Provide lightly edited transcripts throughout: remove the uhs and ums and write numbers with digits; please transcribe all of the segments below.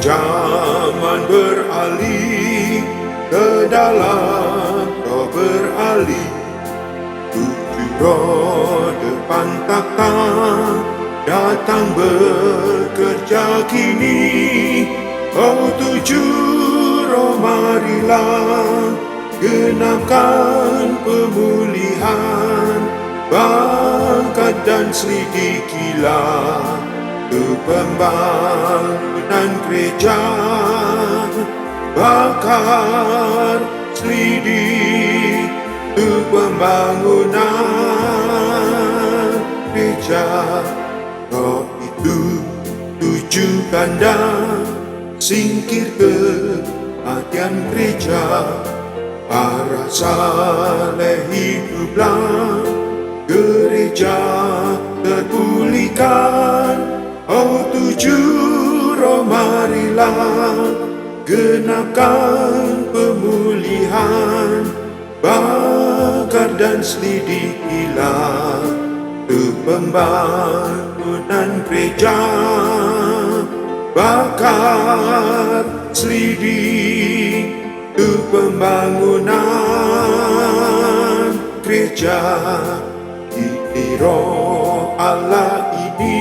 Zaman beralih, ke dalam roh beralih. Tujuh roh depan takhta datang bekerja kini. Oh tujuh roh marilah genapkan pemulihan, bangkat dan selidikilah ke pembangunan gereja. Bakar selidik ke pembangunan gereja. Roh itu tujuh ganda, singkir ke hatian gereja. Para saleh hiduplah, gereja terpulihkan. Oh tujuh roh marilah genapkan pemulihan, bakar dan selidikilah ke pembangunan gereja. Bakar selidik ke pembangunan gereja. Ini roh Allah ini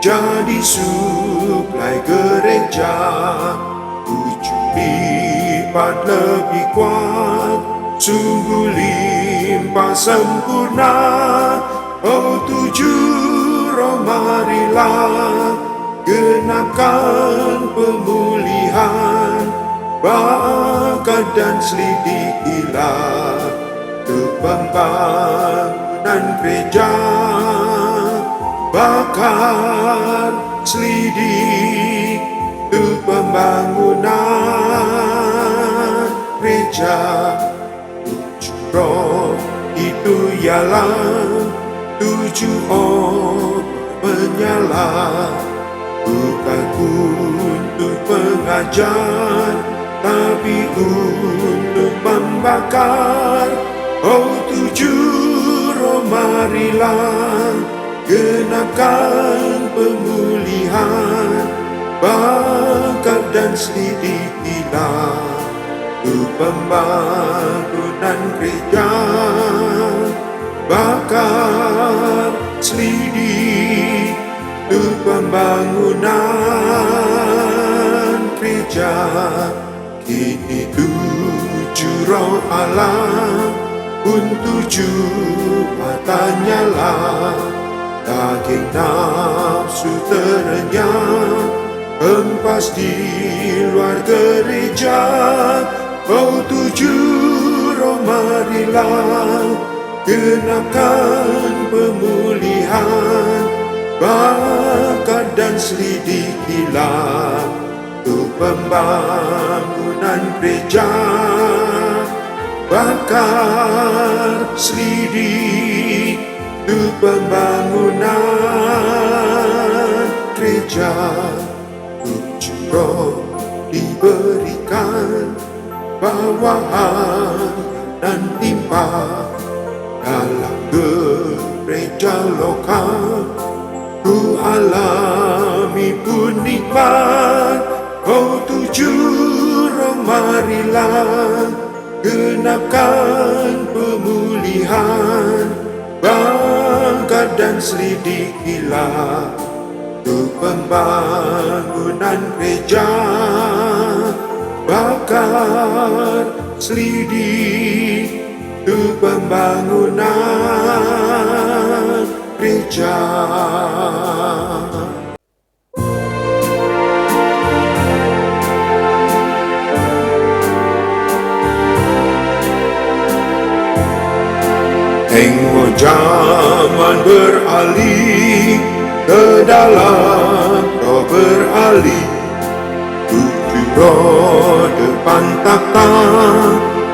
jadi suplai gereja, tujuh lipat lebih kuat, sungguh limpah sempurna. Oh tujuh roh marilah genapkan pemulihan, bakar dan selidikilah ke pembangunan gereja. Bakar selidik ke pembangunan gereja. Tujuh roh itu ialah tujuh orang menyala, bukan untuk mengajar, tapi untuk membakar. Oh tujuh roh marilah genapkan pemulihan, bakar dan selidikilah ke pembangunan gereja. Bakar selidik ke pembangunan gereja. Kini tujuh roh Allah pun tujuh mata nyala, daging nafsu terenyah, hempas di luar gereja. Oh tujuh roh marilah genapkan pemulihan, bakar dan selidikilah ke pembangunan gereja. Bakar selidik ke pembangunan gereja. Tujuh roh diberikan bawahan dan timpah dalam gereja lokal. Ku alami pun nikmat. Oh tujuh roh marilah genapkan pemulihan, bakar dan selidikilah ke pembangunan gereja. Bakar selidik ke pembangunan gereja. Tengok zaman beralih, ke dalam roh beralih. Tujuh roh depan takhta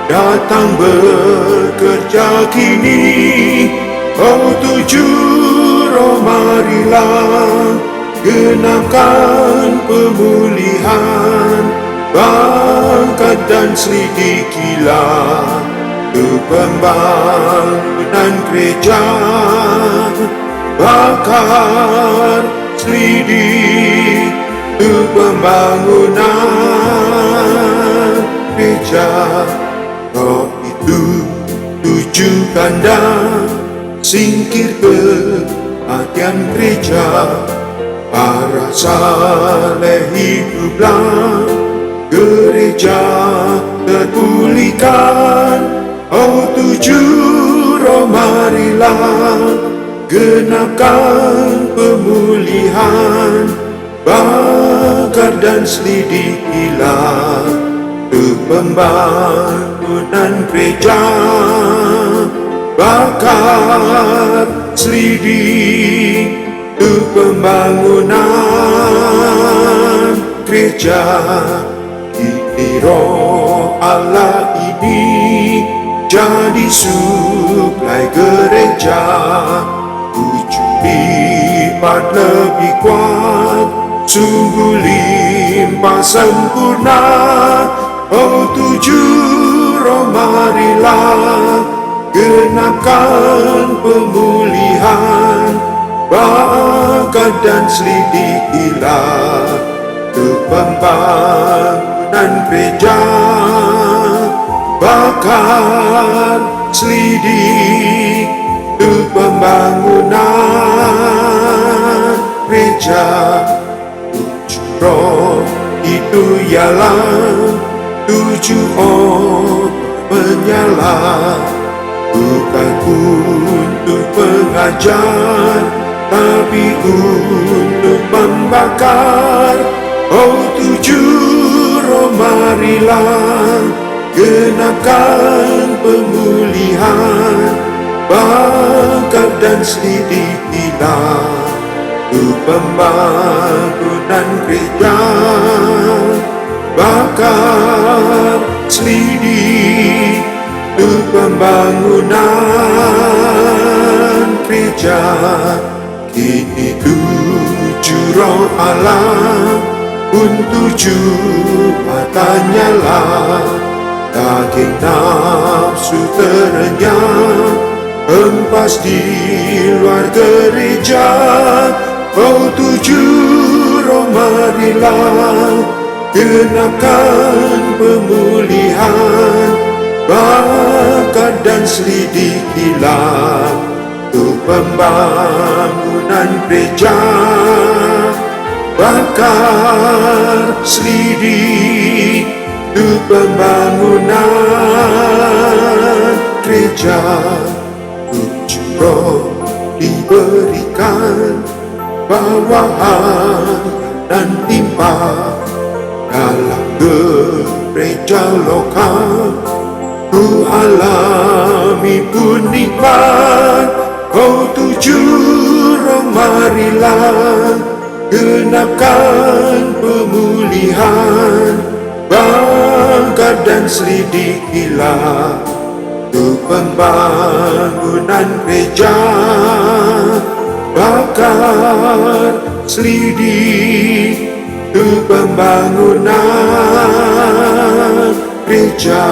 datang bekerja kini. Oh tujuh roh marilah genapkan pemulihan, bakar dan selidikilah ke pembangunan gereja. Bakar selidik untuk pembangunan gereja. Roh itu 7 kandang, singkir kematian gereja. Para saleh hiduplah, gereja terpulihkan. Oh 7 roh marilah, genapkan pemulihan. Bakar dan selidikilah untuk pembangunan gereja. Bakar, selidik untuk pembangunan gereja. Ini roh Allah ini jadi suplai gereja. 7 lipat lebih kuat, sungguh limpah sempurna. Oh 7 roh marilah, genapkan pemulihan. Bakar dan selidikilah untuk pembangunan gereja. Bakar, selidik untuk pembangunan gereja. 7 roh itu ialah 7 orang penyala, bukan untuk mengajar, tapi untuk membakar. Oh 7 roh marilah, genapkan pemulihan. Bakar dan selidikilah untuk pembangunan gereja. Bakar, selidik untuk pembangunan gereja. Kini 7 roh Allah pun 7 mata nyala. Daging nafsu terenyah, hempas di luar gereja. Oh 7 roh marilah, genapkan pemulihan. Bakar dan selidikilah untuk pembangunan gereja. Bakar, selidik untuk pembangunan gereja. 7 roh diberikan bawahan dan timpah dalam gereja lokal. Ku alami pun nikmat. Oh 7 roh marilah, genapkan pemulihan. Bakar dan selidikilah untuk pembangunan gereja. Bakar, selidik untuk pembangunan gereja.